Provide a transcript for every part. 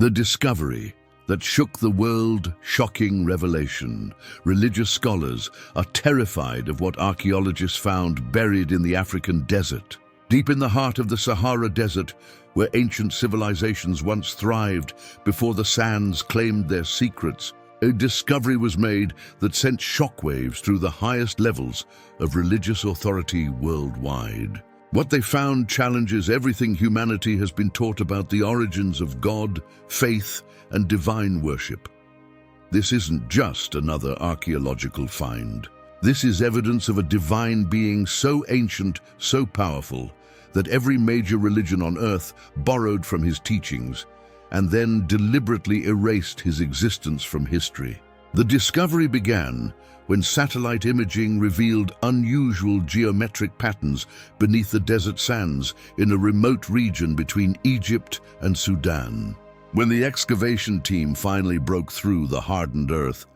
The discovery that shook the world, shocking revelation. Religious scholars are terrified of what archaeologists found buried in the African desert. Deep in the heart of the Sahara Desert, where ancient civilizations once thrived before the sands claimed their secrets, a discovery was made that sent shockwaves through the highest levels of religious authority worldwide. What they found challenges everything humanity has been taught about the origins of God, faith, and divine worship. This isn't just another archaeological find. This is evidence of a divine being so ancient, so powerful, that every major religion on earth borrowed from his teachings and then deliberately erased his existence from history. The discovery began when satellite imaging revealed unusual geometric patterns beneath the desert sands in a remote region between Egypt and Sudan. When the excavation team finally broke through the hardened earth,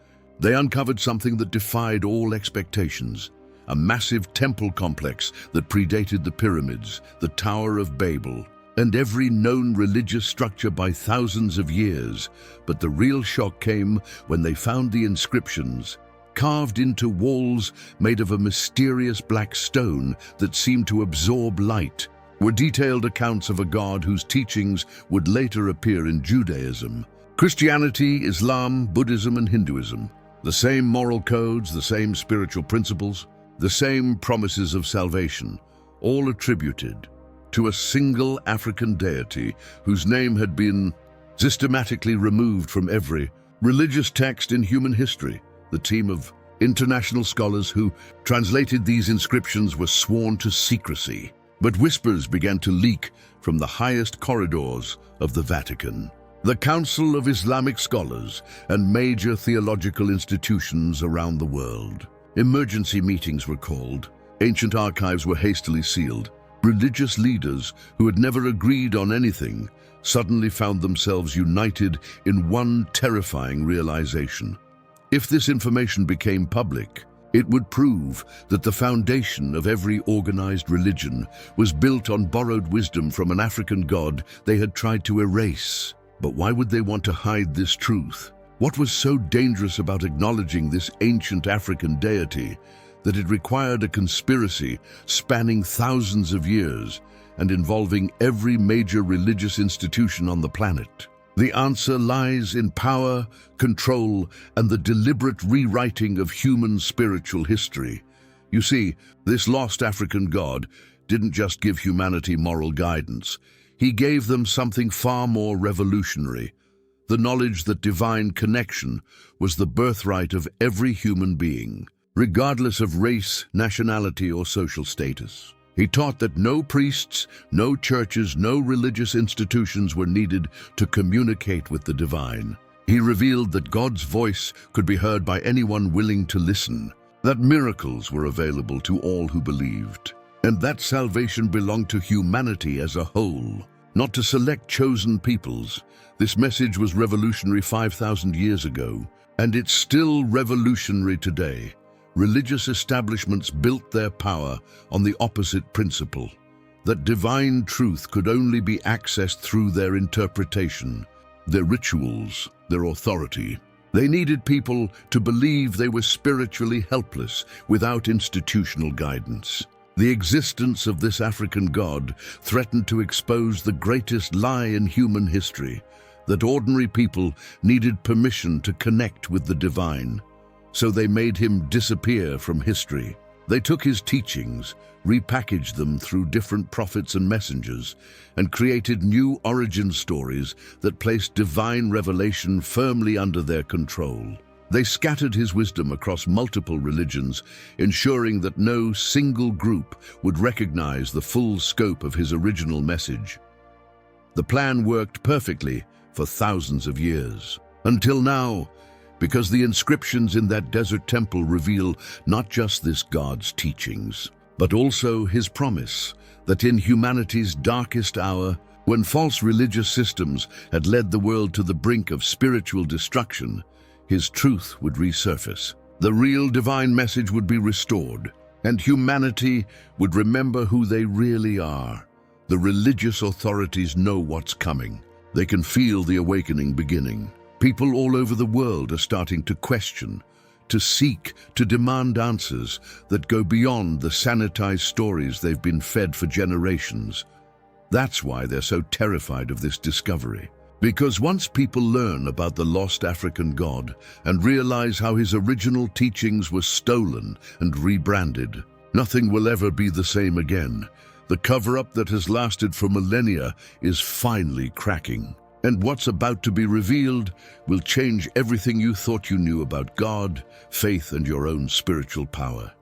they uncovered something that defied all expectations. A massive temple complex that predated the pyramids, the Tower of Babel, and every known religious structure by thousands of years. But the real shock came when they found the inscriptions carved into walls made of a mysterious black stone that seemed to absorb light. Were detailed accounts of a god whose teachings would later appear in Judaism, Christianity, Islam, Buddhism, and Hinduism. The same moral codes, the same spiritual principles, the same promises of salvation, all attributed to a single African deity whose name had been systematically removed from every religious text in human history. The team of international scholars who translated these inscriptions were sworn to secrecy, but whispers began to leak from the highest corridors of the Vatican. The Council of Islamic Scholars and major theological institutions around the world. Emergency meetings were called. Ancient archives were hastily sealed. Religious leaders who had never agreed on anything suddenly found themselves united in one terrifying realization. If this information became public, it would prove that the foundation of every organized religion was built on borrowed wisdom from an African god they had tried to erase. But why would they want to hide this truth? What was so dangerous about acknowledging this ancient African deity that it required a conspiracy spanning thousands of years and involving every major religious institution on the planet? The answer lies in power, control, and the deliberate rewriting of human spiritual history. You see, this lost African god didn't just give humanity moral guidance. He gave them something far more revolutionary: the knowledge that divine connection was the birthright of every human being, regardless of race, nationality, or social status. He taught that no priests, no churches, no religious institutions were needed to communicate with the divine. He revealed that God's voice could be heard by anyone willing to listen, that miracles were available to all who believed, and that salvation belonged to humanity as a whole, not to select chosen peoples. This message was revolutionary 5,000 years ago, and it's still revolutionary today. Religious establishments built their power on the opposite principle, that divine truth could only be accessed through their interpretation, their rituals, their authority. They needed people to believe they were spiritually helpless without institutional guidance. The existence of this African god threatened to expose the greatest lie in human history, that ordinary people needed permission to connect with the divine. So they made him disappear from history. They took his teachings, repackaged them through different prophets and messengers, and created new origin stories that placed divine revelation firmly under their control. They scattered his wisdom across multiple religions, ensuring that no single group would recognize the full scope of his original message. The plan worked perfectly for thousands of years, until now, because the inscriptions in that desert temple reveal not just this god's teachings, but also his promise that in humanity's darkest hour, when false religious systems had led the world to the brink of spiritual destruction, his truth would resurface. The real divine message would be restored, and humanity would remember who they really are. The religious authorities know what's coming. They can feel the awakening beginning. People all over the world are starting to question, to seek, to demand answers that go beyond the sanitized stories they've been fed for generations. That's why they're so terrified of this discovery. Because once people learn about the lost African god and realize how his original teachings were stolen and rebranded, nothing will ever be the same again. The cover-up that has lasted for millennia is finally cracking. And what's about to be revealed will change everything you thought you knew about God, faith, and your own spiritual power.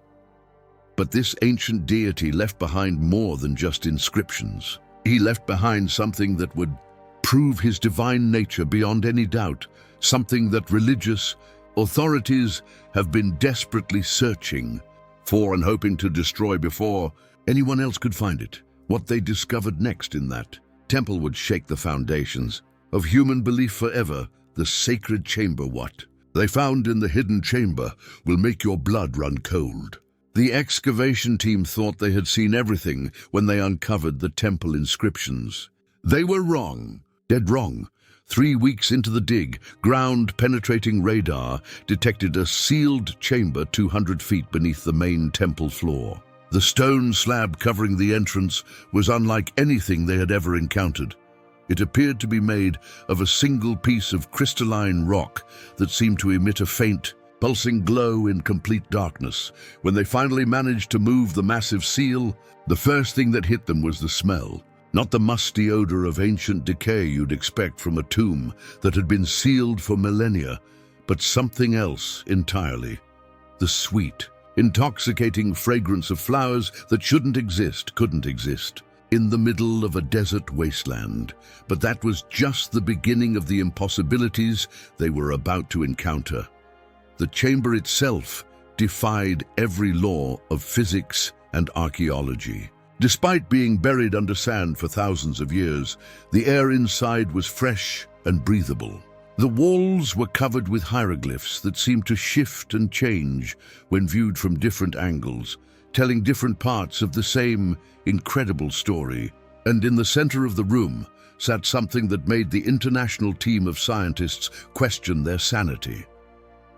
But this ancient deity left behind more than just inscriptions. He left behind something that would prove his divine nature beyond any doubt, something that religious authorities have been desperately searching for and hoping to destroy before anyone else could find it. What they discovered next in that temple would shake the foundations of human belief forever. The sacred chamber, what they found in the hidden chamber will make your blood run cold. The excavation team thought they had seen everything when they uncovered the temple inscriptions. They were wrong. Dead wrong. 3 weeks into the dig, ground-penetrating radar detected a sealed chamber 200 feet beneath the main temple floor. The stone slab covering the entrance was unlike anything they had ever encountered. It appeared to be made of a single piece of crystalline rock that seemed to emit a faint, pulsing glow in complete darkness. When they finally managed to move the massive seal, the first thing that hit them was the smell. Not the musty odor of ancient decay you'd expect from a tomb that had been sealed for millennia, but something else entirely. The sweet, intoxicating fragrance of flowers that couldn't exist, in the middle of a desert wasteland. But that was just the beginning of the impossibilities they were about to encounter. The chamber itself defied every law of physics and archaeology. Despite being buried under sand for thousands of years, the air inside was fresh and breathable. The walls were covered with hieroglyphs that seemed to shift and change when viewed from different angles, telling different parts of the same incredible story. And in the center of the room sat something that made the international team of scientists question their sanity.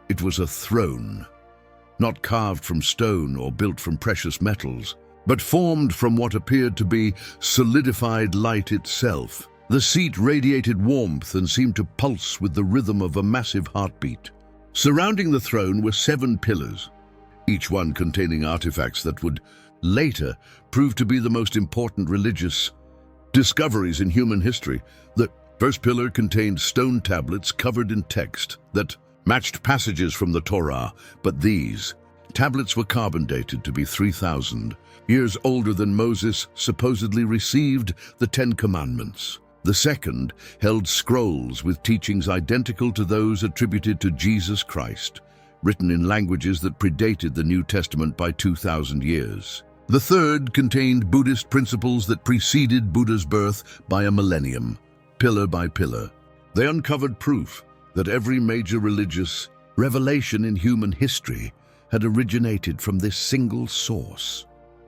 It was a throne, not carved from stone or built from precious metals, but formed from what appeared to be solidified light itself. The seat radiated warmth and seemed to pulse with the rhythm of a massive heartbeat. Surrounding the throne were 7 pillars, each one containing artifacts that would later prove to be the most important religious discoveries in human history. The first pillar contained stone tablets covered in text that matched passages from the Torah, but these tablets were carbon dated to be 3,000 years older than Moses supposedly received the 10 Commandments. The second held scrolls with teachings identical to those attributed to Jesus Christ, written in languages that predated the New Testament by 2,000 years. The third contained Buddhist principles that preceded Buddha's birth by a millennium, pillar by pillar. They uncovered proof that every major religious revelation in human history had originated from this single source.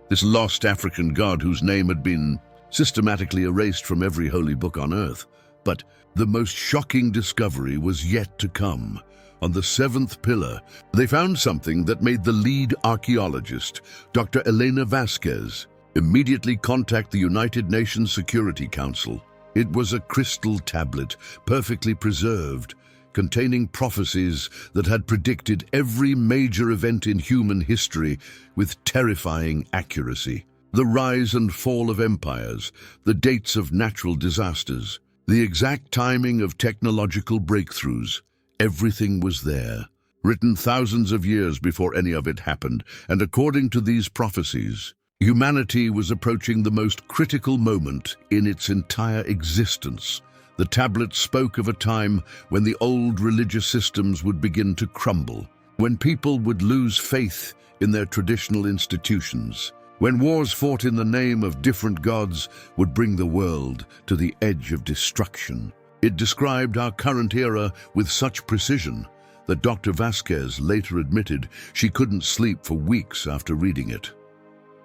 This lost African god whose name had been systematically erased from every holy book on earth. But the most shocking discovery was yet to come. On the 7th pillar, they found something that made the lead archaeologist, Dr. Elena Vasquez, immediately contact the United Nations Security Council. It was a crystal tablet, perfectly preserved, containing prophecies that had predicted every major event in human history with terrifying accuracy. The rise and fall of empires, the dates of natural disasters, the exact timing of technological breakthroughs, everything was there, written thousands of years before any of it happened. And according to these prophecies, humanity was approaching the most critical moment in its entire existence. The tablets spoke of a time when the old religious systems would begin to crumble, when people would lose faith in their traditional institutions, when wars fought in the name of different gods would bring the world to the edge of destruction. It described our current era with such precision that Dr. Vasquez later admitted she couldn't sleep for weeks after reading it.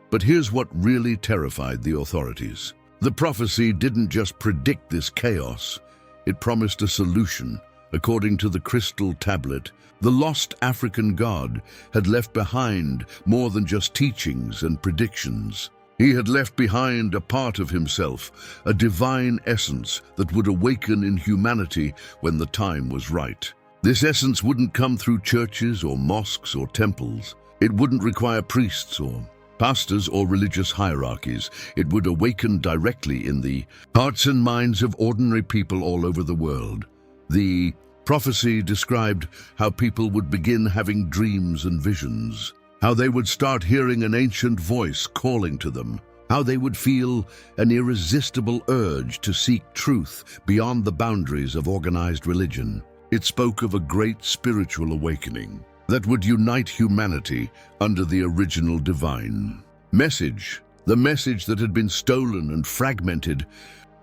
But here's what really terrified the authorities. The prophecy didn't just predict this chaos, It promised a solution. According to the crystal tablet, the lost African god had left behind more than just teachings and predictions. He had left behind a part of himself, a divine essence that would awaken in humanity when the time was right. This essence wouldn't come through churches or mosques or temples. It wouldn't require priests or pastors or religious hierarchies. It would awaken directly in the hearts and minds of ordinary people all over the world. The prophecy described how people would begin having dreams and visions, how they would start hearing an ancient voice calling to them, how they would feel an irresistible urge to seek truth beyond the boundaries of organized religion. It spoke of a great spiritual awakening that would unite humanity under the original divine message, the message that had been stolen and fragmented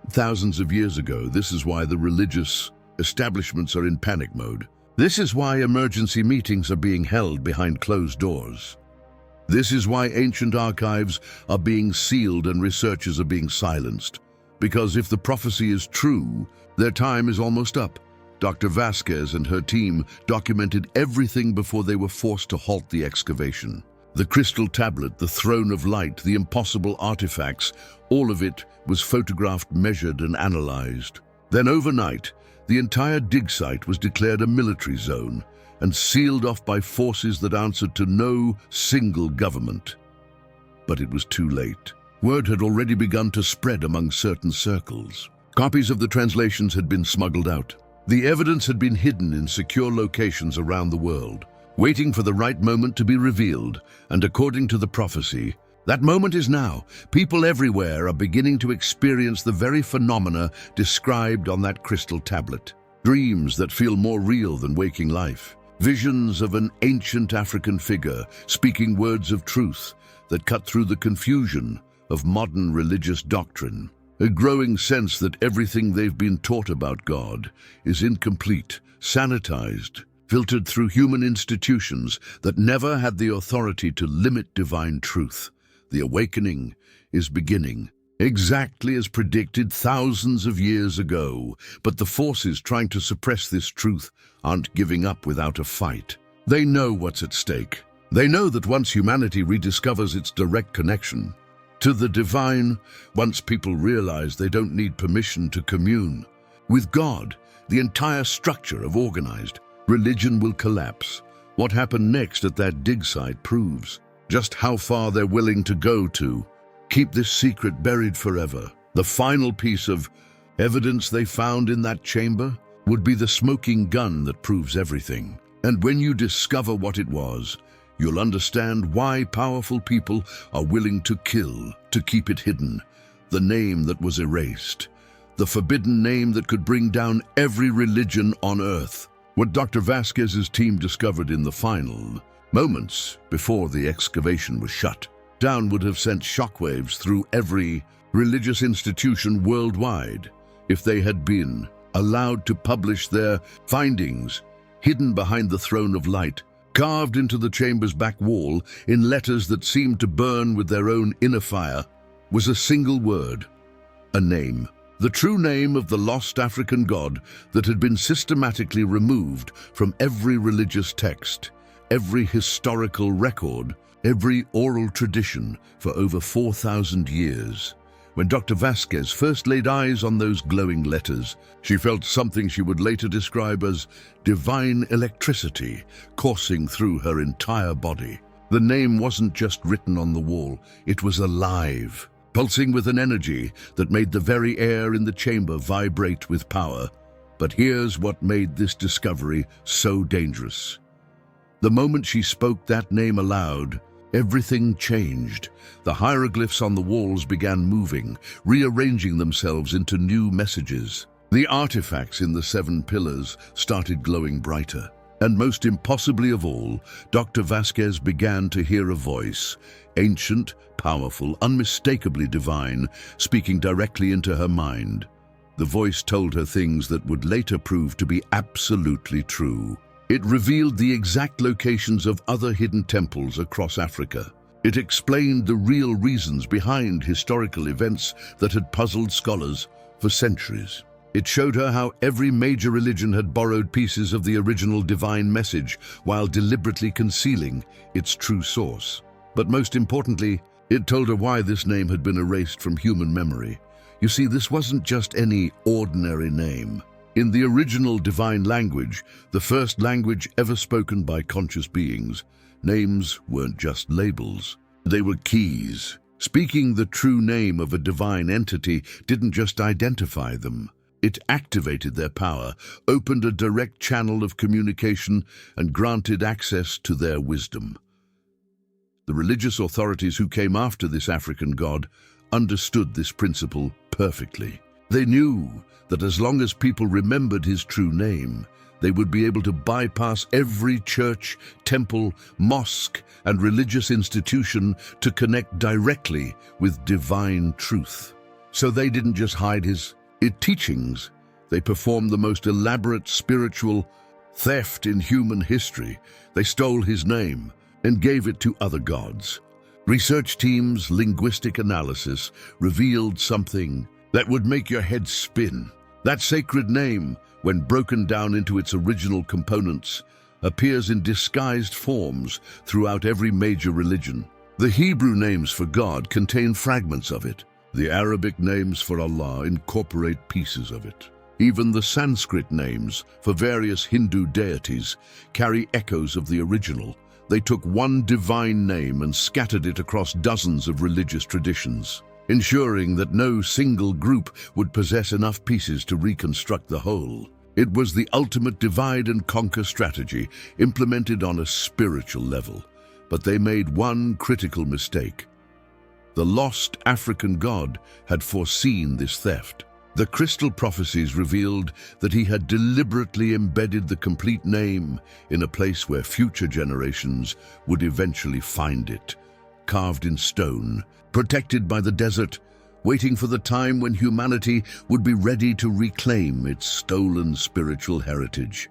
thousands of years ago. This is why the religious establishments are in panic mode. This is why emergency meetings are being held behind closed doors. This is why ancient archives are being sealed and researchers are being silenced. Because if the prophecy is true, their time is almost up. Dr. Vasquez and her team documented everything before they were forced to halt the excavation. The crystal tablet, the throne of light, the impossible artifacts, all of it was photographed, measured, and analyzed. Then overnight, the entire dig site was declared a military zone and sealed off by forces that answered to no single government. But it was too late. Word had already begun to spread among certain circles. Copies of the translations had been smuggled out. The evidence had been hidden in secure locations around the world, waiting for the right moment to be revealed. And according to the prophecy, that moment is now. People everywhere are beginning to experience the very phenomena described on that crystal tablet. Dreams that feel more real than waking life. Visions of an ancient African figure speaking words of truth that cut through the confusion of modern religious doctrine. A growing sense that everything they've been taught about God is incomplete, sanitized, filtered through human institutions that never had the authority to limit divine truth. The awakening is beginning, exactly as predicted thousands of years ago. But the forces trying to suppress this truth aren't giving up without a fight. They know what's at stake. They know that once humanity rediscovers its direct connection to the divine, once people realize they don't need permission to commune with God, the entire structure of organized religion will collapse. What happened next at that dig site proves just how far they're willing to go to keep this secret buried forever. The final piece of evidence they found in that chamber would be the smoking gun that proves everything. And when you discover what it was, you'll understand why powerful people are willing to kill to keep it hidden. The name that was erased, the forbidden name that could bring down every religion on earth. What Dr. Vasquez's team discovered in the final moments before the excavation was shut down would have sent shockwaves through every religious institution worldwide if they had been allowed to publish their findings hidden behind the throne of light, carved into the chamber's back wall in letters that seemed to burn with their own inner fire, was a single word, a name. The true name of the lost African god that had been systematically removed from every religious text, every historical record, every oral tradition for over 4,000 years. When Dr. Vasquez first laid eyes on those glowing letters, she felt something she would later describe as divine electricity coursing through her entire body. The name wasn't just written on the wall, it was alive, pulsing with an energy that made the very air in the chamber vibrate with power. But here's what made this discovery so dangerous. The moment she spoke that name aloud, everything changed. The hieroglyphs on the walls began moving, rearranging themselves into new messages. The artifacts in the 7 pillars started glowing brighter. And most impossibly of all, Dr. Vasquez began to hear a voice, ancient, powerful, unmistakably divine, speaking directly into her mind. The voice told her things that would later prove to be absolutely true. It revealed the exact locations of other hidden temples across Africa. It explained the real reasons behind historical events that had puzzled scholars for centuries. It showed her how every major religion had borrowed pieces of the original divine message while deliberately concealing its true source. But most importantly, it told her why this name had been erased from human memory. You see, this wasn't just any ordinary name. In the original divine language, the first language ever spoken by conscious beings, names weren't just labels. They were keys. Speaking the true name of a divine entity didn't just identify them. It activated their power, opened a direct channel of communication, and granted access to their wisdom. The religious authorities who came after this African god understood this principle perfectly. They knew that as long as people remembered his true name, they would be able to bypass every church, temple, mosque, and religious institution to connect directly with divine truth. So they didn't just hide his teachings, they performed the most elaborate spiritual theft in human history. They stole his name and gave it to other gods. Research teams' linguistic analysis revealed something that would make your head spin. That sacred name, when broken down into its original components, appears in disguised forms throughout every major religion. The Hebrew names for God contain fragments of it. The Arabic names for Allah incorporate pieces of it. Even the Sanskrit names for various Hindu deities carry echoes of the original. They took one divine name and scattered it across dozens of religious traditions, ensuring that no single group would possess enough pieces to reconstruct the whole. It was the ultimate divide and conquer strategy implemented on a spiritual level. But they made one critical mistake. The lost African god had foreseen this theft. The crystal prophecies revealed that he had deliberately embedded the complete name in a place where future generations would eventually find it, carved in stone, protected by the desert, waiting for the time when humanity would be ready to reclaim its stolen spiritual heritage.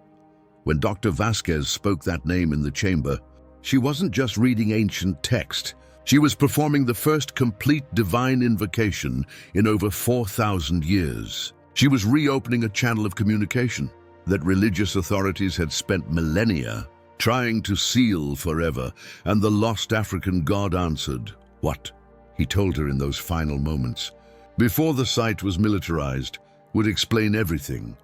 When Dr. Vasquez spoke that name in the chamber, she wasn't just reading ancient text. She was performing the first complete divine invocation in over 4,000 years. She was reopening a channel of communication that religious authorities had spent millennia trying to seal forever, and the lost African god answered. What? He told her in those final moments, before the site was militarized, would explain everything.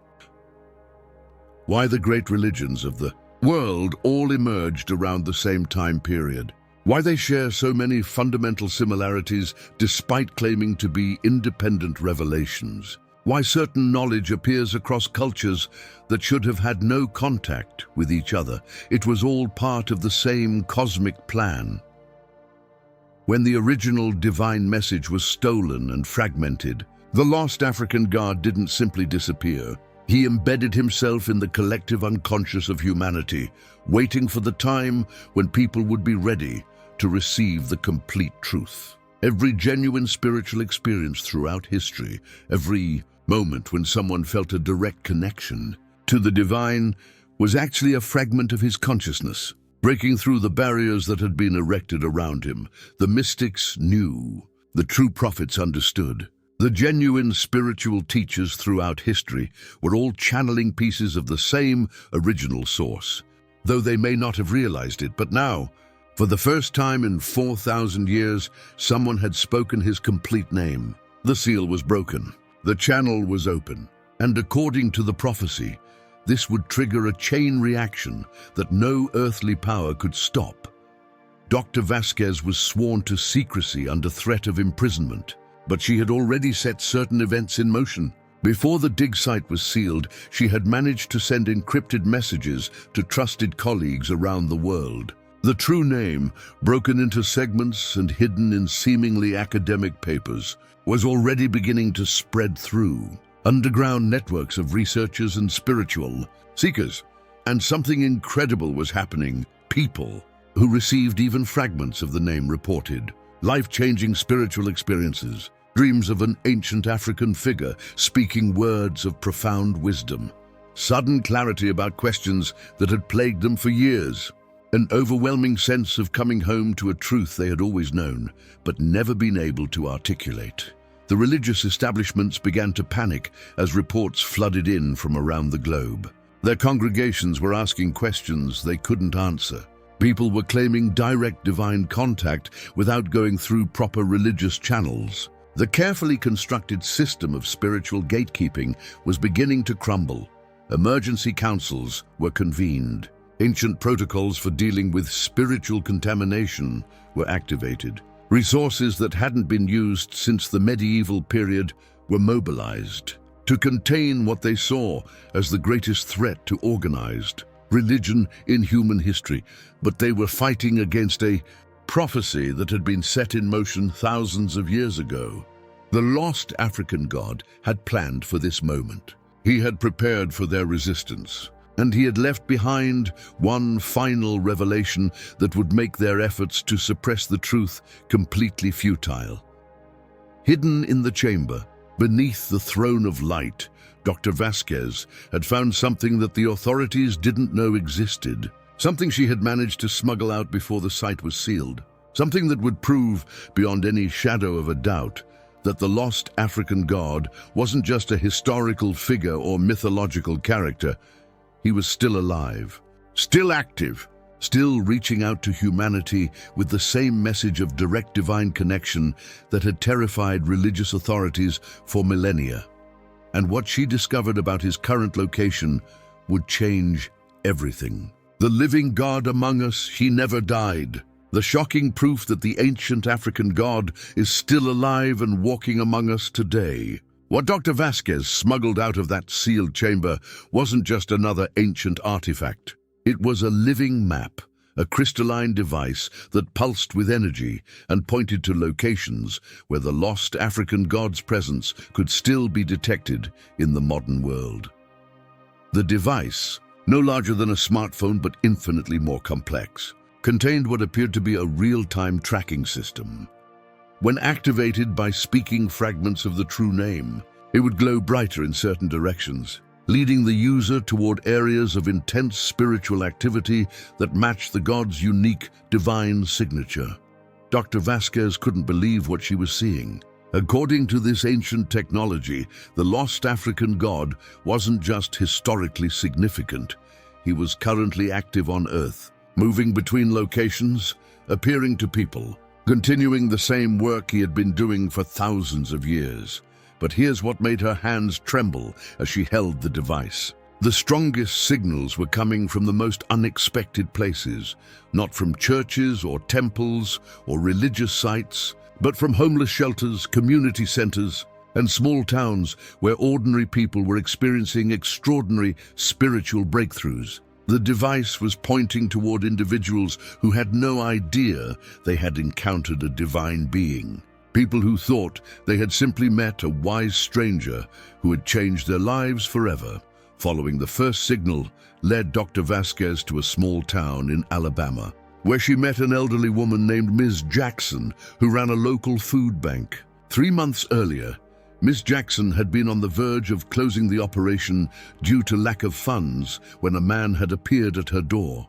Why the great religions of the world all emerged around the same time period. Why they share so many fundamental similarities despite claiming to be independent revelations. Why certain knowledge appears across cultures that should have had no contact with each other. It was all part of the same cosmic plan. When the original divine message was stolen and fragmented, the lost African god didn't simply disappear. He embedded himself in the collective unconscious of humanity, waiting for the time when people would be ready to receive the complete truth. Every genuine spiritual experience throughout history, every moment when someone felt a direct connection to the divine, was actually a fragment of his consciousness. Breaking through the barriers that had been erected around him, the mystics knew, the true prophets understood. The genuine spiritual teachers throughout history were all channeling pieces of the same original source, though they may not have realized it. But now, for the first time in 4,000 years, someone had spoken his complete name. The seal was broken. The channel was open. And according to the prophecy, this would trigger a chain reaction that no earthly power could stop. Dr. Vasquez was sworn to secrecy under threat of imprisonment, but she had already set certain events in motion. Before the dig site was sealed, she had managed to send encrypted messages to trusted colleagues around the world. The true name, broken into segments and hidden in seemingly academic papers, was already beginning to spread through underground networks of researchers and spiritual seekers. And something incredible was happening. People who received even fragments of the name reported life-changing spiritual experiences, dreams of an ancient African figure speaking words of profound wisdom, sudden clarity about questions that had plagued them for years, an overwhelming sense of coming home to a truth they had always known but never been able to articulate. The religious establishments began to panic as reports flooded in from around the globe. Their congregations were asking questions they couldn't answer. People were claiming direct divine contact without going through proper religious channels. The carefully constructed system of spiritual gatekeeping was beginning to crumble. Emergency councils were convened. Ancient protocols for dealing with spiritual contamination were activated. Resources that hadn't been used since the medieval period were mobilized to contain what they saw as the greatest threat to organized religion in human history. But they were fighting against a prophecy that had been set in motion thousands of years ago. The lost African god had planned for this moment. He had prepared for their resistance, and he had left behind one final revelation that would make their efforts to suppress the truth completely futile. Hidden in the chamber, beneath the throne of light, Dr. Vasquez had found something that the authorities didn't know existed. Something she had managed to smuggle out before the site was sealed. Something that would prove, beyond any shadow of a doubt, that the lost African god wasn't just a historical figure or mythological character. He was still alive, still active, still reaching out to humanity with the same message of direct divine connection that had terrified religious authorities for millennia. And what she discovered about his current location would change everything. The living God among us, he never died. The shocking proof that the ancient African god is still alive and walking among us today. What Dr. Vasquez smuggled out of that sealed chamber wasn't just another ancient artifact. It was a living map, a crystalline device that pulsed with energy and pointed to locations where the lost African god's presence could still be detected in the modern world. The device, no larger than a smartphone but infinitely more complex, contained what appeared to be a real-time tracking system. When activated by speaking fragments of the true name, it would glow brighter in certain directions, leading the user toward areas of intense spiritual activity that matched the god's unique divine signature. Dr. Vasquez couldn't believe what she was seeing. According to this ancient technology, the lost African god wasn't just historically significant. He was currently active on Earth, moving between locations, appearing to people, continuing the same work he had been doing for thousands of years. But here's what made her hands tremble as she held the device. The strongest signals were coming from the most unexpected places, not from churches or temples or religious sites, but from homeless shelters, community centers, and small towns where ordinary people were experiencing extraordinary spiritual breakthroughs. The device was pointing toward individuals who had no idea they had encountered a divine being. People who thought they had simply met a wise stranger who had changed their lives forever. Following the first signal led Dr. Vasquez to a small town in Alabama, where she met an elderly woman named Ms. Jackson, who ran a local food bank. 3 months earlier, Ms. Jackson had been on the verge of closing the operation due to lack of funds when a man had appeared at her door.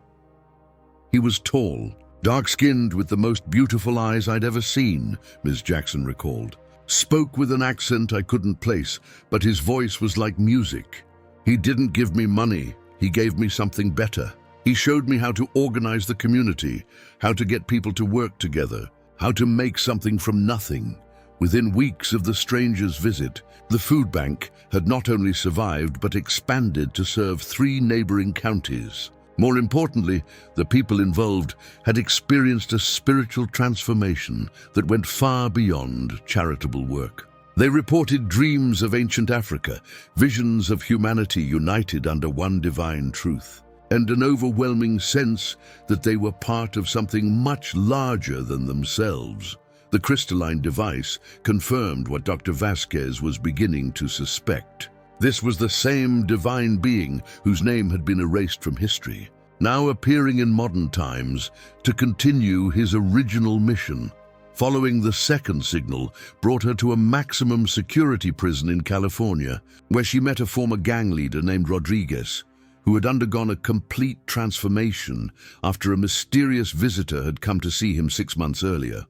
He was tall, dark-skinned with the most beautiful eyes I'd ever seen, Ms. Jackson recalled. Spoke with an accent I couldn't place, but his voice was like music. He didn't give me money, he gave me something better. He showed me how to organize the community, how to get people to work together, how to make something from nothing. Within weeks of the stranger's visit, the food bank had not only survived but expanded to serve 3 neighboring counties. More importantly, the people involved had experienced a spiritual transformation that went far beyond charitable work. They reported dreams of ancient Africa, visions of humanity united under one divine truth, and an overwhelming sense that they were part of something much larger than themselves. The crystalline device confirmed what Dr. Vasquez was beginning to suspect. This was the same divine being whose name had been erased from history, now appearing in modern times to continue his original mission. Following the second signal brought her to a maximum security prison in California, where she met a former gang leader named Rodriguez, who had undergone a complete transformation after a mysterious visitor had come to see him 6 months earlier.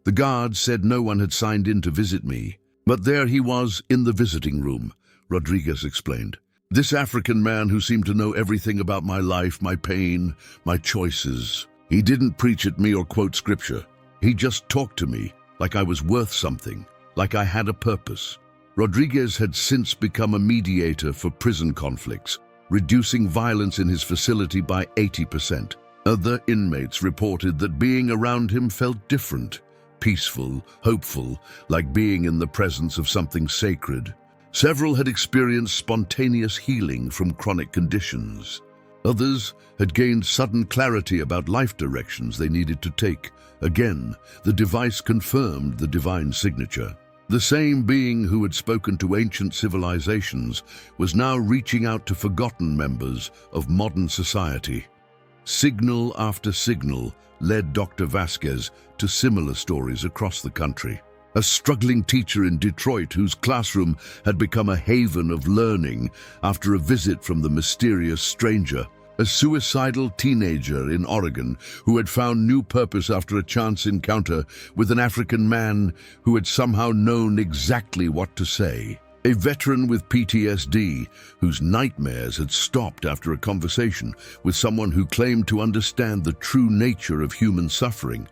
The guard said no one had signed in to visit me, but there he was in the visiting room, Rodriguez explained. This African man who seemed to know everything about my life, my pain, my choices. He didn't preach at me or quote scripture. He just talked to me like I was worth something, like I had a purpose. Rodriguez had since become a mediator for prison conflicts, reducing violence in his facility by 80%. Other inmates reported that being around him felt different, peaceful, hopeful, like being in the presence of something sacred. Several had experienced spontaneous healing from chronic conditions. Others had gained sudden clarity about life directions they needed to take. Again, the device confirmed the divine signature. The same being who had spoken to ancient civilizations was now reaching out to forgotten members of modern society. Signal after signal led Dr. Vasquez to similar stories across the country. A struggling teacher in Detroit whose classroom had become a haven of learning after a visit from the mysterious stranger. A suicidal teenager in Oregon who had found new purpose after a chance encounter with an African man who had somehow known exactly what to say. A veteran with PTSD whose nightmares had stopped after a conversation with someone who claimed to understand the true nature of human suffering.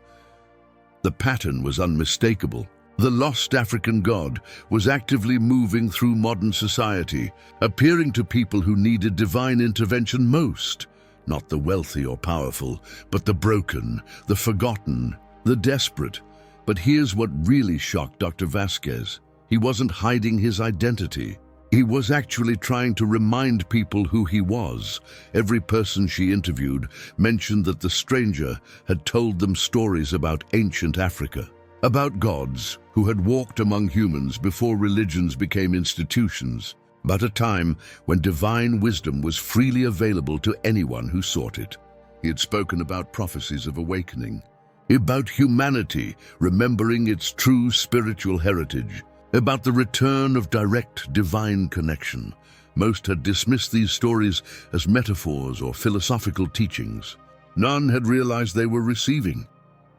The pattern was unmistakable. The lost African god was actively moving through modern society, appearing to people who needed divine intervention most. Not the wealthy or powerful, but the broken, the forgotten, the desperate. But here's what really shocked Dr. Vasquez. He wasn't hiding his identity. He was actually trying to remind people who he was. Every person she interviewed mentioned that the stranger had told them stories about ancient Africa, about gods who had walked among humans before religions became institutions, about a time when divine wisdom was freely available to anyone who sought it. He had spoken about prophecies of awakening, about humanity remembering its true spiritual heritage, about the return of direct divine connection. Most had dismissed these stories as metaphors or philosophical teachings. None had realized they were receiving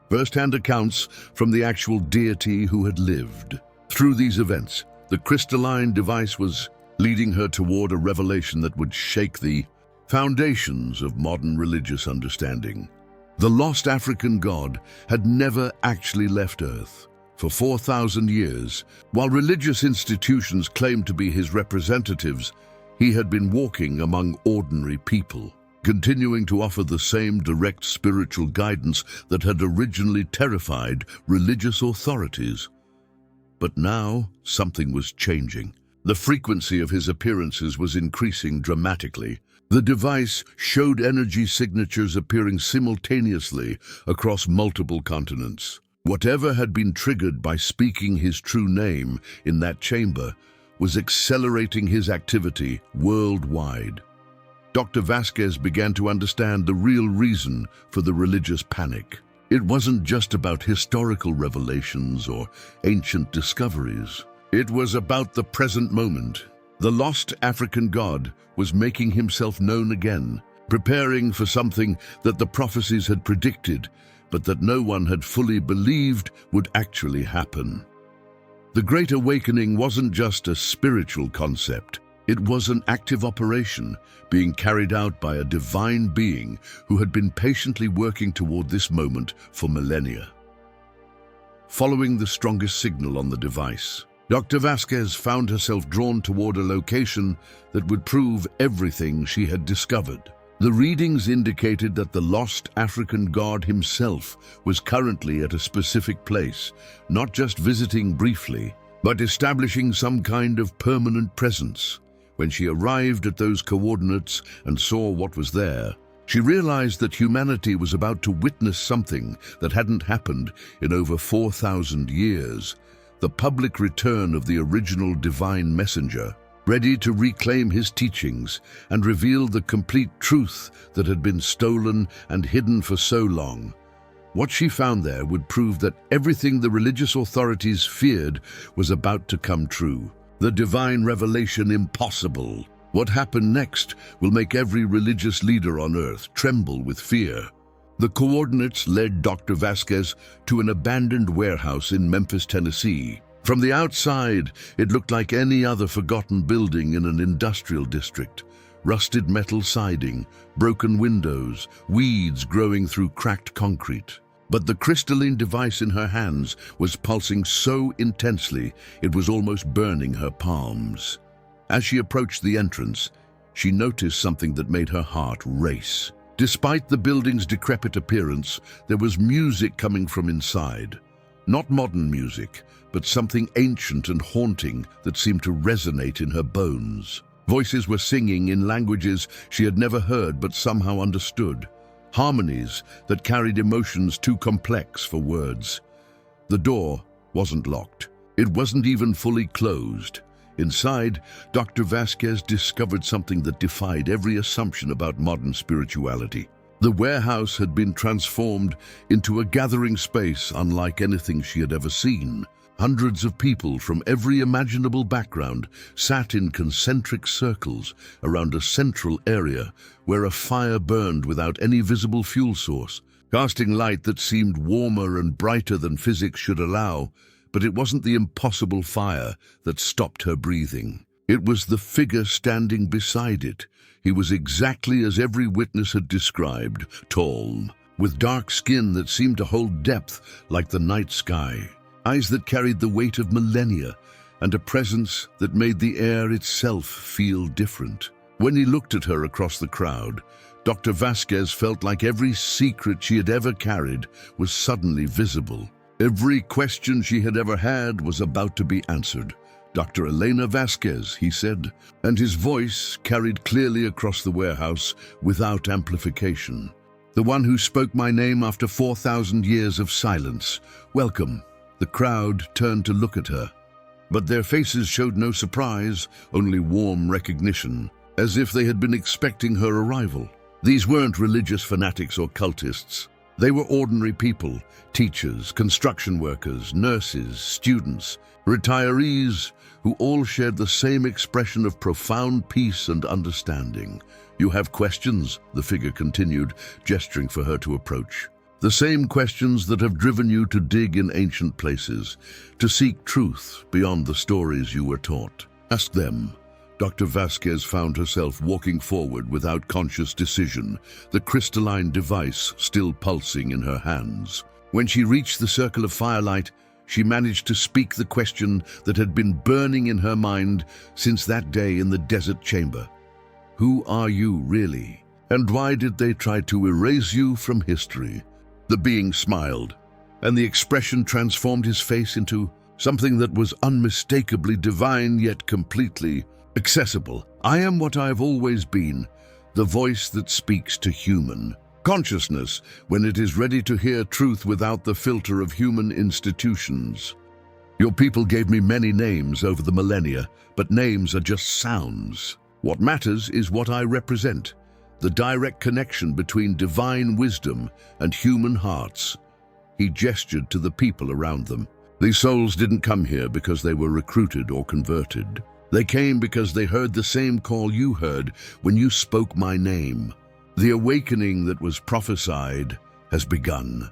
first-hand accounts from the actual deity who had lived. Through these events, the crystalline device was leading her toward a revelation that would shake the foundations of modern religious understanding. The lost African god had never actually left Earth. For 4,000 years, while religious institutions claimed to be his representatives, he had been walking among ordinary people, continuing to offer the same direct spiritual guidance that had originally terrified religious authorities. But now, something was changing. The frequency of his appearances was increasing dramatically. The device showed energy signatures appearing simultaneously across multiple continents. Whatever had been triggered by speaking his true name in that chamber was accelerating his activity worldwide. Dr. Vasquez began to understand the real reason for the religious panic. It wasn't just about historical revelations or ancient discoveries. It was about the present moment. The lost African god was making himself known again, preparing for something that the prophecies had predicted, but that no one had fully believed would actually happen. The Great Awakening wasn't just a spiritual concept. It was an active operation being carried out by a divine being who had been patiently working toward this moment for millennia. Following the strongest signal on the device, Dr. Vasquez found herself drawn toward a location that would prove everything she had discovered. The readings indicated that the lost African god himself was currently at a specific place, not just visiting briefly, but establishing some kind of permanent presence. When she arrived at those coordinates and saw what was there, she realized that humanity was about to witness something that hadn't happened in over 4,000 years, the public return of the original divine messenger, ready to reclaim his teachings and reveal the complete truth that had been stolen and hidden for so long. What she found there would prove that everything the religious authorities feared was about to come true. The divine revelation impossible. What happened next will make every religious leader on earth tremble with fear. The coordinates led Dr. Vasquez to an abandoned warehouse in Memphis, Tennessee. From the outside, it looked like any other forgotten building in an industrial district. Rusted metal siding, broken windows, weeds growing through cracked concrete. But the crystalline device in her hands was pulsing so intensely it was almost burning her palms. As she approached the entrance, she noticed something that made her heart race. Despite the building's decrepit appearance, there was music coming from inside. Not modern music, but something ancient and haunting that seemed to resonate in her bones. Voices were singing in languages she had never heard but somehow understood. Harmonies that carried emotions too complex for words. The door wasn't locked. It wasn't even fully closed. Inside, Dr. Vasquez discovered something that defied every assumption about modern spirituality. The warehouse had been transformed into a gathering space unlike anything she had ever seen. Hundreds of people from every imaginable background sat in concentric circles around a central area where a fire burned without any visible fuel source, casting light that seemed warmer and brighter than physics should allow. But it wasn't the impossible fire that stopped her breathing. It was the figure standing beside it. He was exactly as every witness had described, tall, with dark skin that seemed to hold depth like the night sky, eyes that carried the weight of millennia, and a presence that made the air itself feel different. When he looked at her across the crowd, Dr. Vasquez felt like every secret she had ever carried was suddenly visible. Every question she had ever had was about to be answered. "Dr. Elena Vasquez," he said, and his voice carried clearly across the warehouse without amplification. "The one who spoke my name after 4,000 years of silence. Welcome." The crowd turned to look at her, but their faces showed no surprise, only warm recognition, as if they had been expecting her arrival. These weren't religious fanatics or cultists. They were ordinary people, teachers, construction workers, nurses, students, retirees, who all shared the same expression of profound peace and understanding. "You have questions," the figure continued, gesturing for her to approach. "The same questions that have driven you to dig in ancient places, to seek truth beyond the stories you were taught. Ask them." Dr. Vasquez found herself walking forward without conscious decision, the crystalline device still pulsing in her hands. When she reached the circle of firelight, she managed to speak the question that had been burning in her mind since that day in the desert chamber. "Who are you really? And why did they try to erase you from history?" The being smiled, and the expression transformed his face into something that was unmistakably divine yet completely accessible. "I am what I have always been, the voice that speaks to human consciousness when it is ready to hear truth without the filter of human institutions. Your people gave me many names over the millennia, but names are just sounds. What matters is what I represent, the direct connection between divine wisdom and human hearts." He gestured to the people around them. "These souls didn't come here because they were recruited or converted. They came because they heard the same call you heard when you spoke my name. The awakening that was prophesied has begun."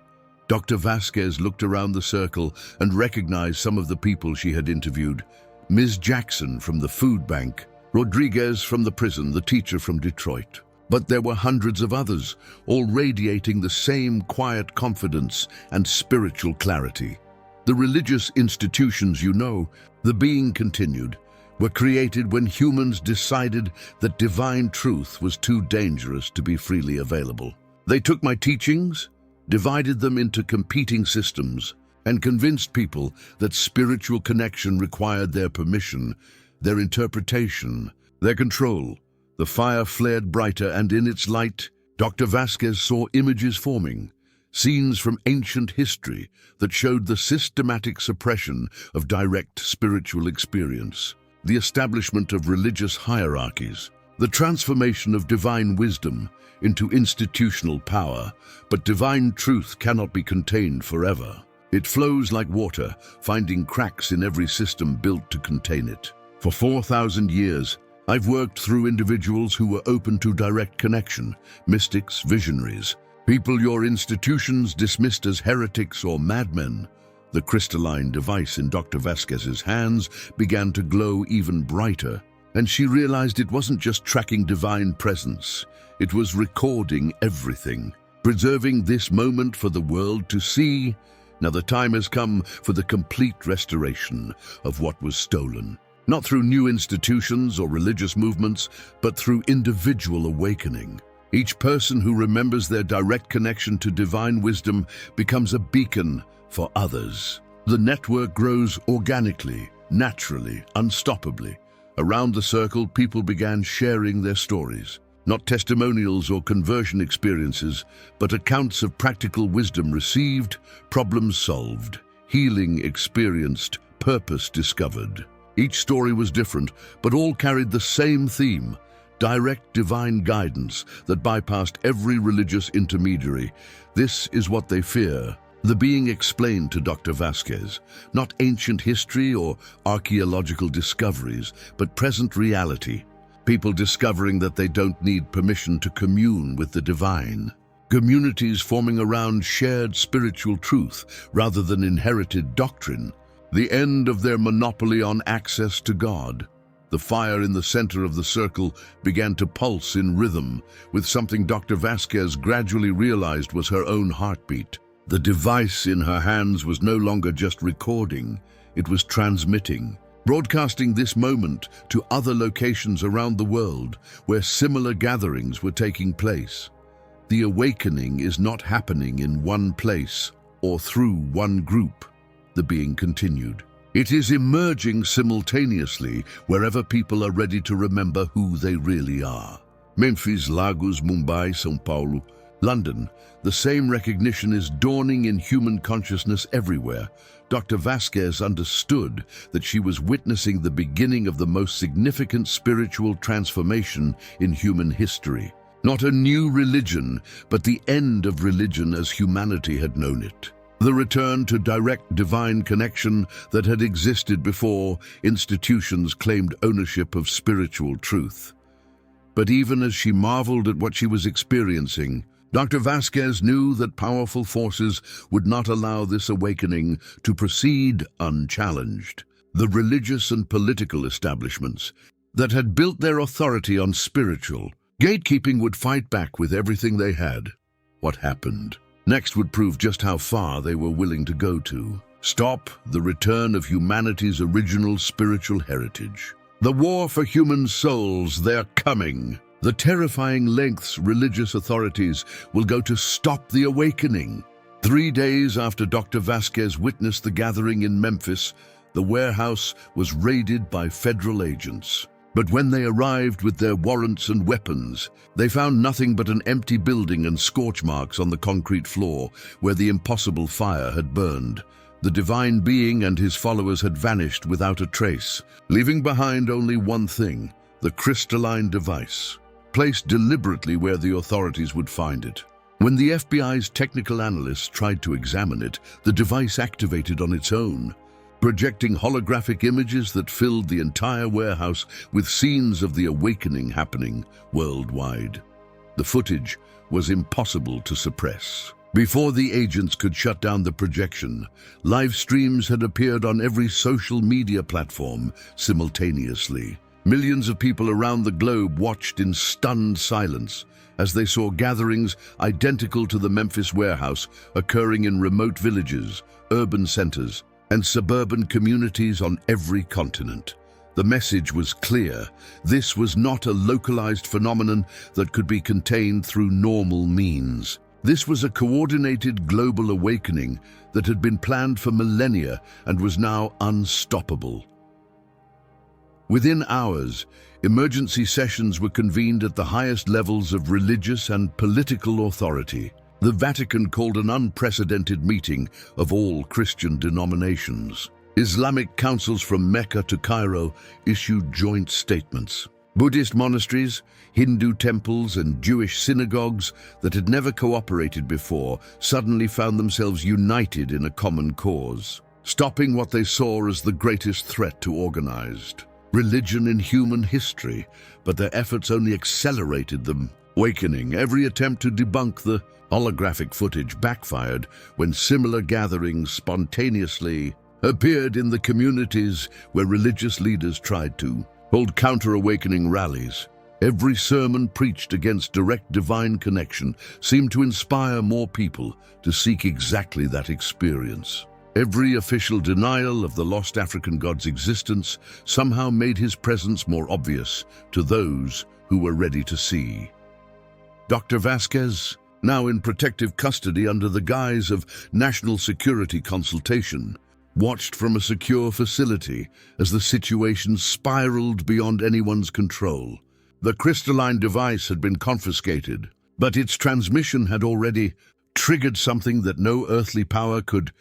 Dr. Vasquez looked around the circle and recognized some of the people she had interviewed. Ms. Jackson from the food bank, Rodriguez from the prison, the teacher from Detroit. But there were hundreds of others, all radiating the same quiet confidence and spiritual clarity. "The religious institutions, you know," the being continued, "were created when humans decided that divine truth was too dangerous to be freely available. They took my teachings, divided them into competing systems, and convinced people that spiritual connection required their permission, their interpretation, their control." The fire flared brighter, and in its light, Dr. Vasquez saw images forming, scenes from ancient history that showed the systematic suppression of direct spiritual experience, the establishment of religious hierarchies, the transformation of divine wisdom into institutional power. But divine truth cannot be contained forever. It flows like water, finding cracks in every system built to contain it. For 4,000 years, I've worked through individuals who were open to direct connection, mystics, visionaries. People your institutions dismissed as heretics or madmen. The crystalline device in Dr. Vasquez's hands began to glow even brighter, and she realized it wasn't just tracking divine presence, it was recording everything, preserving this moment for the world to see. Now the time has come for the complete restoration of what was stolen. Not through new institutions or religious movements, but through individual awakening. Each person who remembers their direct connection to divine wisdom becomes a beacon for others. The network grows organically, naturally, unstoppably. Around the circle, people began sharing their stories. Not testimonials or conversion experiences, but accounts of practical wisdom received, problems solved, healing experienced, purpose discovered. Each story was different, but all carried the same theme: direct divine guidance that bypassed every religious intermediary. This is what they fear. The being explained to Dr. Vasquez, not ancient history or archaeological discoveries, but present reality. People discovering that they don't need permission to commune with the divine. Communities forming around shared spiritual truth rather than inherited doctrine. The end of their monopoly on access to God. The fire in the center of the circle began to pulse in rhythm with something Dr. Vasquez gradually realized was her own heartbeat. The device in her hands was no longer just recording, it was transmitting, broadcasting this moment to other locations around the world where similar gatherings were taking place. The awakening is not happening in one place or through one group, the being continued. It is emerging simultaneously wherever people are ready to remember who they really are. Memphis, Lagos, Mumbai, São Paulo, London, the same recognition is dawning in human consciousness everywhere. Dr. Vasquez understood that she was witnessing the beginning of the most significant spiritual transformation in human history. Not a new religion, but the end of religion as humanity had known it. The return to direct divine connection that had existed before institutions claimed ownership of spiritual truth. But even as she marveled at what she was experiencing, Dr. Vasquez knew that powerful forces would not allow this awakening to proceed unchallenged. The religious and political establishments that had built their authority on spiritual gatekeeping would fight back with everything they had. What happened next would prove just how far they were willing to go to stop the return of humanity's original spiritual heritage. The war for human souls, they're coming. The terrifying lengths religious authorities will go to stop the awakening. 3 days after Dr. Vasquez witnessed the gathering in Memphis, the warehouse was raided by federal agents. But when they arrived with their warrants and weapons, they found nothing but an empty building and scorch marks on the concrete floor where the impossible fire had burned. The divine being and his followers had vanished without a trace, leaving behind only one thing: the crystalline device, placed deliberately where the authorities would find it. When the FBI's technical analysts tried to examine it, the device activated on its own, projecting holographic images that filled the entire warehouse with scenes of the awakening happening worldwide. The footage was impossible to suppress. Before the agents could shut down the projection, live streams had appeared on every social media platform simultaneously. Millions of people around the globe watched in stunned silence as they saw gatherings identical to the Memphis warehouse occurring in remote villages, urban centers, and suburban communities on every continent. The message was clear. This was not a localized phenomenon that could be contained through normal means. This was a coordinated global awakening that had been planned for millennia and was now unstoppable. Within hours, emergency sessions were convened at the highest levels of religious and political authority. The Vatican called an unprecedented meeting of all Christian denominations. Islamic councils from Mecca to Cairo issued joint statements. Buddhist monasteries, Hindu temples, and Jewish synagogues that had never cooperated before suddenly found themselves united in a common cause, stopping what they saw as the greatest threat to organized religion in human history, but their efforts only accelerated them. Awakening. Every attempt to debunk the holographic footage backfired when similar gatherings spontaneously appeared in the communities where religious leaders tried to hold counter-awakening rallies. Every sermon preached against direct divine connection seemed to inspire more people to seek exactly that experience. Every official denial of the lost African god's existence somehow made his presence more obvious to those who were ready to see. Dr. Vasquez, now in protective custody under the guise of national security consultation, watched from a secure facility as the situation spiraled beyond anyone's control. The crystalline device had been confiscated, but its transmission had already triggered something that no earthly power could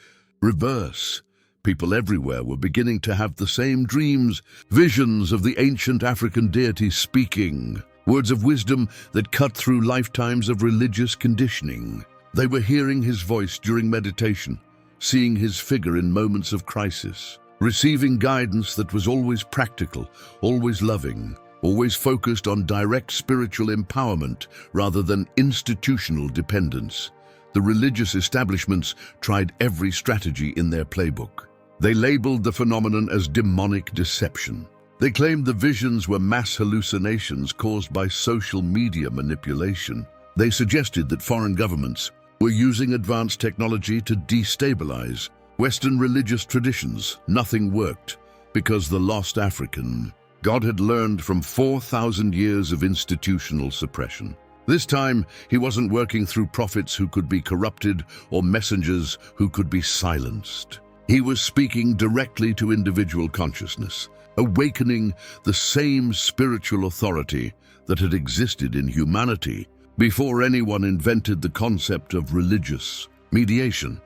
reverse. People everywhere were beginning to have the same dreams, visions of the ancient African deity speaking, words of wisdom that cut through lifetimes of religious conditioning. They were hearing his voice during meditation, seeing his figure in moments of crisis, receiving guidance that was always practical, always loving, always focused on direct spiritual empowerment rather than institutional dependence. The religious establishments tried every strategy in their playbook. They labeled the phenomenon as demonic deception. They claimed the visions were mass hallucinations caused by social media manipulation. They suggested that foreign governments were using advanced technology to destabilize Western religious traditions. Nothing worked because the lost African God had learned from 4,000 years of institutional suppression. This time, he wasn't working through prophets who could be corrupted or messengers who could be silenced. He was speaking directly to individual consciousness, awakening the same spiritual authority that had existed in humanity before anyone invented the concept of religious mediation.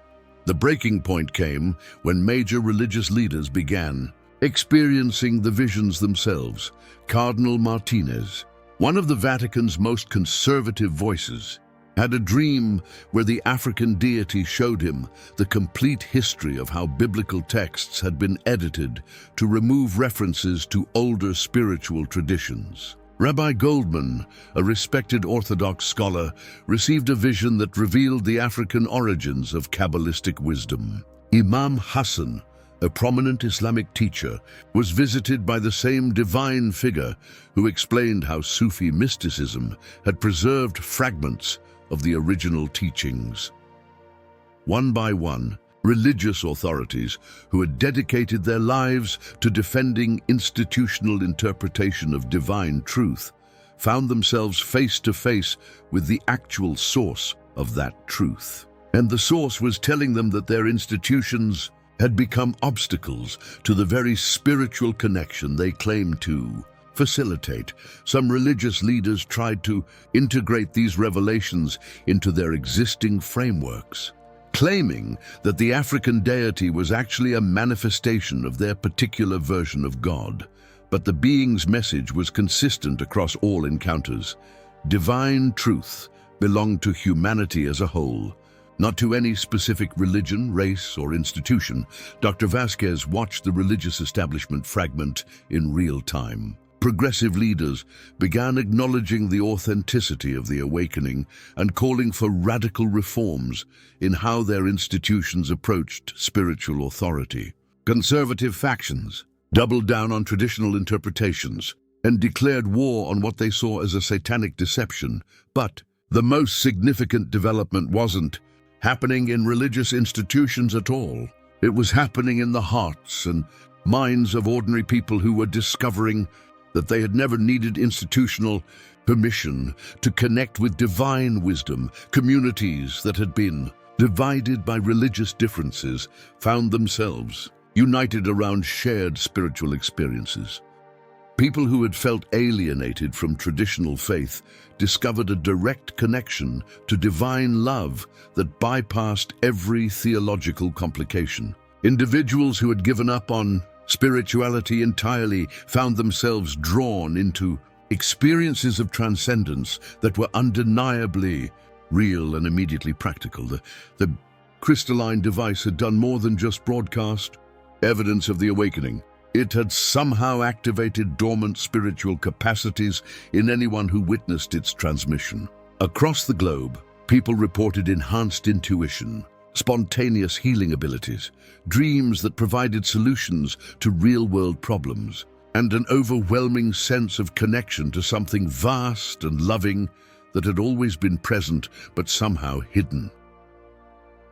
The breaking point came when major religious leaders began experiencing the visions themselves. Cardinal Martinez, one of the Vatican's most conservative voices, had a dream where the African deity showed him the complete history of how biblical texts had been edited to remove references to older spiritual traditions. Rabbi Goldman, a respected Orthodox scholar, received a vision that revealed the African origins of Kabbalistic wisdom. Imam Hassan, a prominent Islamic teacher, was visited by the same divine figure who explained how Sufi mysticism had preserved fragments of the original teachings. One by one, religious authorities who had dedicated their lives to defending institutional interpretation of divine truth found themselves face to face with the actual source of that truth. And the source was telling them that their institutions had become obstacles to the very spiritual connection they claimed to facilitate. Some religious leaders tried to integrate these revelations into their existing frameworks, claiming that the African deity was actually a manifestation of their particular version of God. But the being's message was consistent across all encounters. Divine truth belonged to humanity as a whole, not to any specific religion, race, or institution. Dr. Vasquez watched the religious establishment fragment in real time. Progressive leaders began acknowledging the authenticity of the awakening and calling for radical reforms in how their institutions approached spiritual authority. Conservative factions doubled down on traditional interpretations and declared war on what they saw as a satanic deception. But the most significant development wasn't happening in religious institutions at all. It was happening in the hearts and minds of ordinary people who were discovering that they had never needed institutional permission to connect with divine wisdom. Communities that had been divided by religious differences found themselves united around shared spiritual experiences. People who had felt alienated from traditional faith discovered a direct connection to divine love that bypassed every theological complication. Individuals who had given up on spirituality entirely found themselves drawn into experiences of transcendence that were undeniably real and immediately practical. The crystalline device had done more than just broadcast evidence of the awakening. It had somehow activated dormant spiritual capacities in anyone who witnessed its transmission. Across the globe, people reported enhanced intuition, spontaneous healing abilities, dreams that provided solutions to real-world problems, and an overwhelming sense of connection to something vast and loving that had always been present but somehow hidden.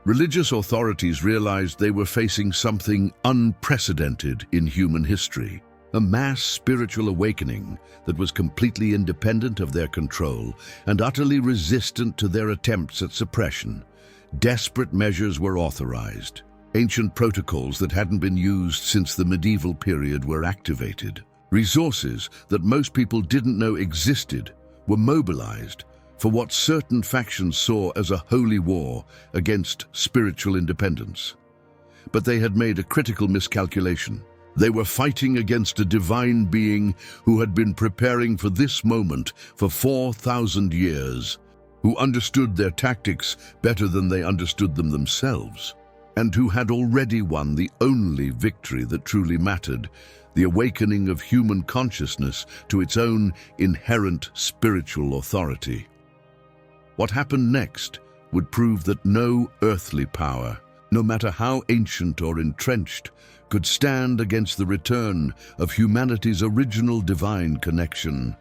Religious authorities realized they were facing something unprecedented in human history, a mass spiritual awakening that was completely independent of their control and utterly resistant to their attempts at suppression. Desperate measures were authorized. Ancient protocols that hadn't been used since the medieval period were activated. Resources that most people didn't know existed were mobilized for what certain factions saw as a holy war against spiritual independence. But they had made a critical miscalculation. They were fighting against a divine being who had been preparing for this moment for 4,000 years, who understood their tactics better than they understood them themselves, and who had already won the only victory that truly mattered, the awakening of human consciousness to its own inherent spiritual authority. What happened next would prove that no earthly power, no matter how ancient or entrenched, could stand against the return of humanity's original divine connection.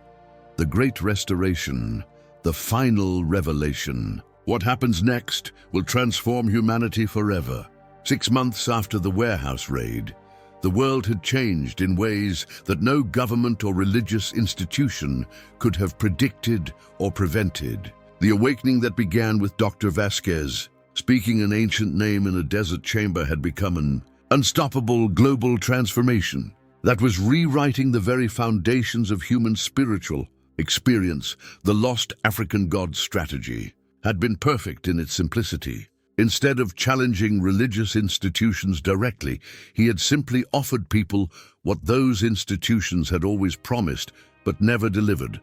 The Great Restoration, the final revelation. What happens next will transform humanity forever. 6 months after the warehouse raid, the world had changed in ways that no government or religious institution could have predicted or prevented. The awakening that began with Dr. Vasquez, speaking an ancient name in a desert chamber, had become an unstoppable global transformation that was rewriting the very foundations of human spiritual experience. The lost African god strategy had been perfect in its simplicity. Instead of challenging religious institutions directly, he had simply offered people what those institutions had always promised but never delivered: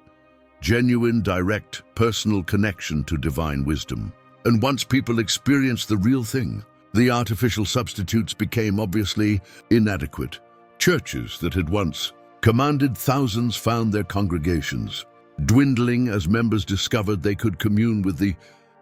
genuine, direct, personal connection to divine wisdom. And once people experienced the real thing, the artificial substitutes became obviously inadequate. Churches that had once commanded thousands found their congregations dwindling as members discovered they could commune with the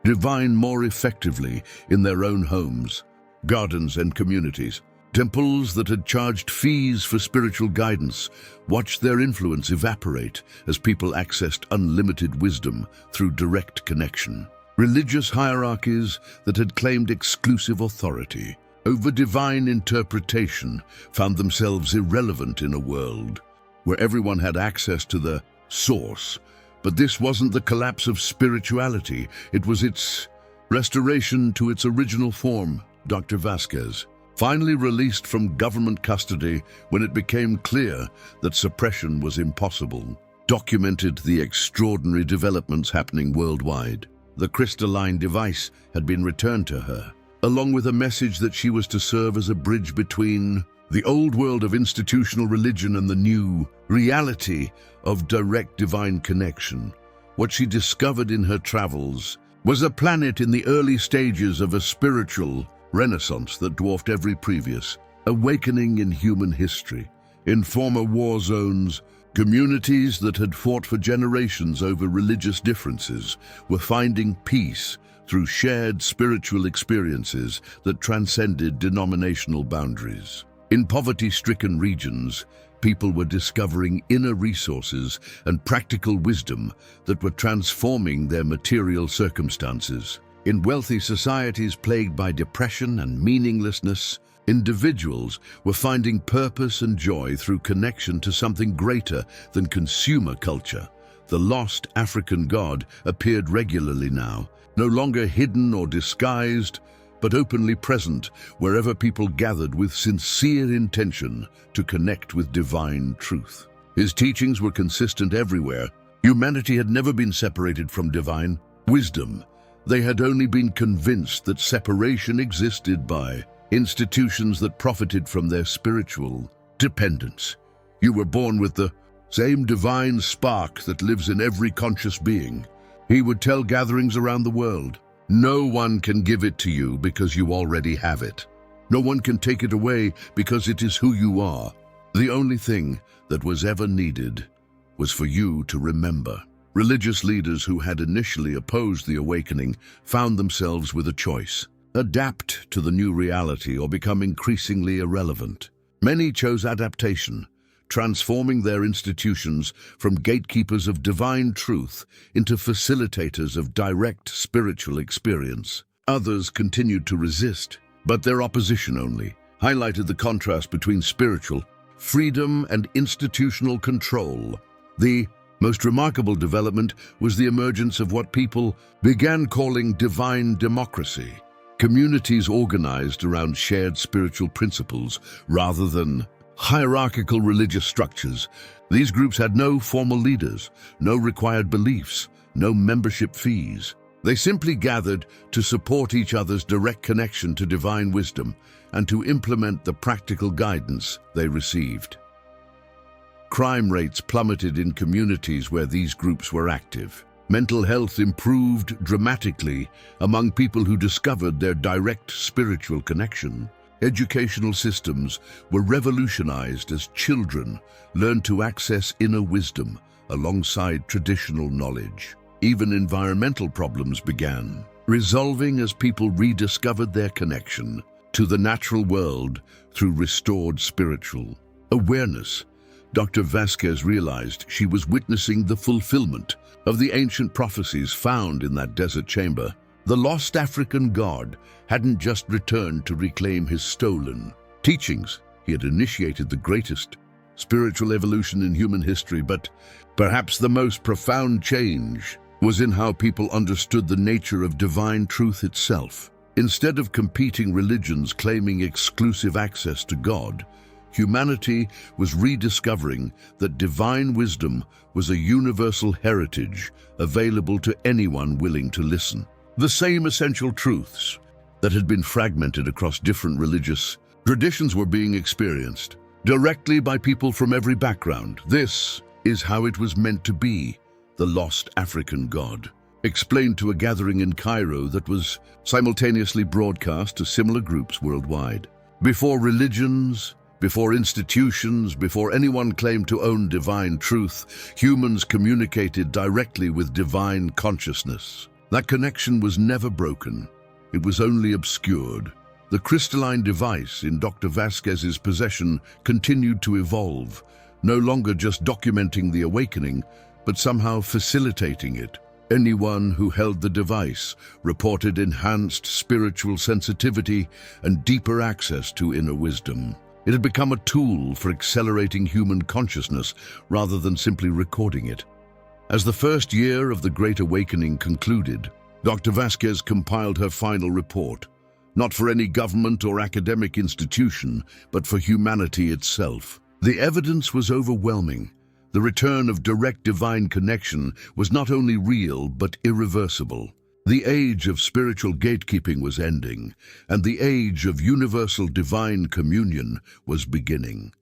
divine more effectively in their own homes, gardens, and communities. Temples that had charged fees for spiritual guidance watched their influence evaporate as people accessed unlimited wisdom through direct connection. Religious hierarchies that had claimed exclusive authority over divine interpretation found themselves irrelevant in a world where everyone had access to the source. But this wasn't the collapse of spirituality, it was its restoration to its original form. Dr. Vasquez, finally released from government custody when it became clear that suppression was impossible, documented the extraordinary developments happening worldwide. The crystalline device had been returned to her, along with a message that she was to serve as a bridge between the old world of institutional religion and the new reality of direct divine connection. What she discovered in her travels was a planet in the early stages of a spiritual renaissance that dwarfed every previous awakening in human history. In former war zones, communities that had fought for generations over religious differences were finding peace through shared spiritual experiences that transcended denominational boundaries. In poverty-stricken regions, people were discovering inner resources and practical wisdom that were transforming their material circumstances. In wealthy societies plagued by depression and meaninglessness, individuals were finding purpose and joy through connection to something greater than consumer culture. The lost African god appeared regularly now, no longer hidden or disguised, but openly present wherever people gathered with sincere intention to connect with divine truth. His teachings were consistent everywhere. Humanity had never been separated from divine wisdom. They had only been convinced that separation existed by institutions that profited from their spiritual dependence. You were born with the same divine spark that lives in every conscious being. He would tell gatherings around the world, no one can give it to you because you already have it. No one can take it away because it is who you are. The only thing that was ever needed was for you to remember. Religious leaders who had initially opposed the awakening found themselves with a choice: adapt to the new reality or become increasingly irrelevant. Many chose adaptation, transforming their institutions from gatekeepers of divine truth into facilitators of direct spiritual experience. Others continued to resist, but their opposition only highlighted the contrast between spiritual freedom and institutional control. The most remarkable development was the emergence of what people began calling divine democracy, communities organized around shared spiritual principles rather than hierarchical religious structures. These groups had no formal leaders, no required beliefs, no membership fees. They simply gathered to support each other's direct connection to divine wisdom and to implement the practical guidance they received. Crime rates plummeted in communities where these groups were active. Mental health improved dramatically among people who discovered their direct spiritual connection. Educational systems were revolutionized as children learned to access inner wisdom alongside traditional knowledge. Even environmental problems began resolving as people rediscovered their connection to the natural world through restored spiritual awareness. Dr. Vasquez realized she was witnessing the fulfillment of the ancient prophecies found in that desert chamber. The lost African god hadn't just returned to reclaim his stolen teachings. He had initiated the greatest spiritual evolution in human history, but perhaps the most profound change was in how people understood the nature of divine truth itself. Instead of competing religions claiming exclusive access to God, humanity was rediscovering that divine wisdom was a universal heritage available to anyone willing to listen. The same essential truths that had been fragmented across different religious traditions were being experienced directly by people from every background. This is how it was meant to be, the lost African god, explained to a gathering in Cairo that was simultaneously broadcast to similar groups worldwide. Before religions, before institutions, before anyone claimed to own divine truth, humans communicated directly with divine consciousness. That connection was never broken. It was only obscured. The crystalline device in Dr. Vasquez's possession continued to evolve, no longer just documenting the awakening, but somehow facilitating it. Anyone who held the device reported enhanced spiritual sensitivity and deeper access to inner wisdom. It had become a tool for accelerating human consciousness rather than simply recording it. As the first year of the Great Awakening concluded, Dr. Vasquez compiled her final report, not for any government or academic institution, but for humanity itself. The evidence was overwhelming. The return of direct divine connection was not only real, but irreversible. The age of spiritual gatekeeping was ending, and the age of universal divine communion was beginning.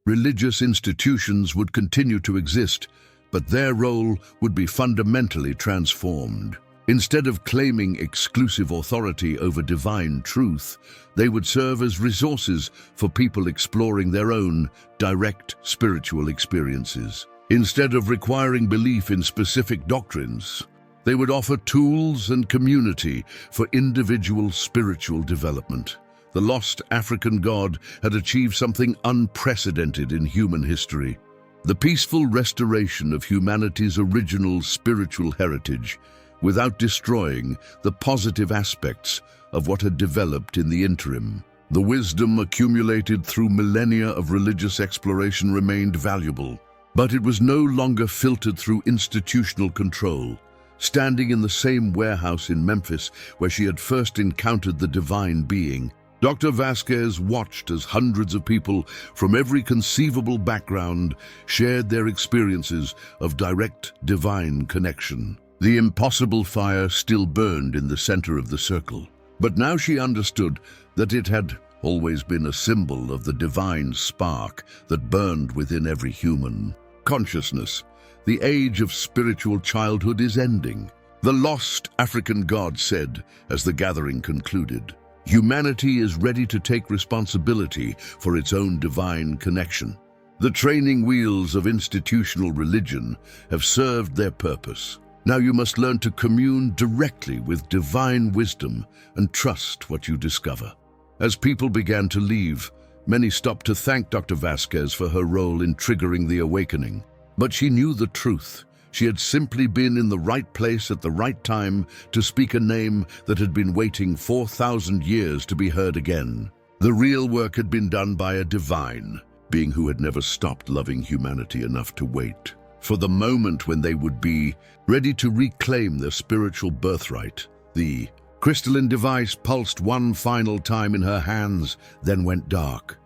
Religious institutions would continue to exist, but their role would be fundamentally transformed. Instead of claiming exclusive authority over divine truth, they would serve as resources for people exploring their own direct spiritual experiences. Instead of requiring belief in specific doctrines, they would offer tools and community for individual spiritual development. The lost African god had achieved something unprecedented in human history: the peaceful restoration of humanity's original spiritual heritage, without destroying the positive aspects of what had developed in the interim. The wisdom accumulated through millennia of religious exploration remained valuable, but it was no longer filtered through institutional control. Standing in the same warehouse in Memphis where she had first encountered the divine being, Dr. Vasquez watched as hundreds of people from every conceivable background shared their experiences of direct divine connection. The impossible fire still burned in the center of the circle, but now she understood that it had always been a symbol of the divine spark that burned within every human consciousness. The age of spiritual childhood is ending, the lost African god said as the gathering concluded. Humanity is ready to take responsibility for its own divine connection. The training wheels of institutional religion have served their purpose. Now you must learn to commune directly with divine wisdom and trust what you discover. As people began to leave, many stopped to thank Dr. Vasquez for her role in triggering the awakening. But she knew the truth. She had simply been in the right place at the right time to speak a name that had been waiting 4,000 years to be heard again. The real work had been done by a divine being who had never stopped loving humanity enough to wait for the moment when they would be ready to reclaim their spiritual birthright. The crystalline device pulsed one final time in her hands, then went dark.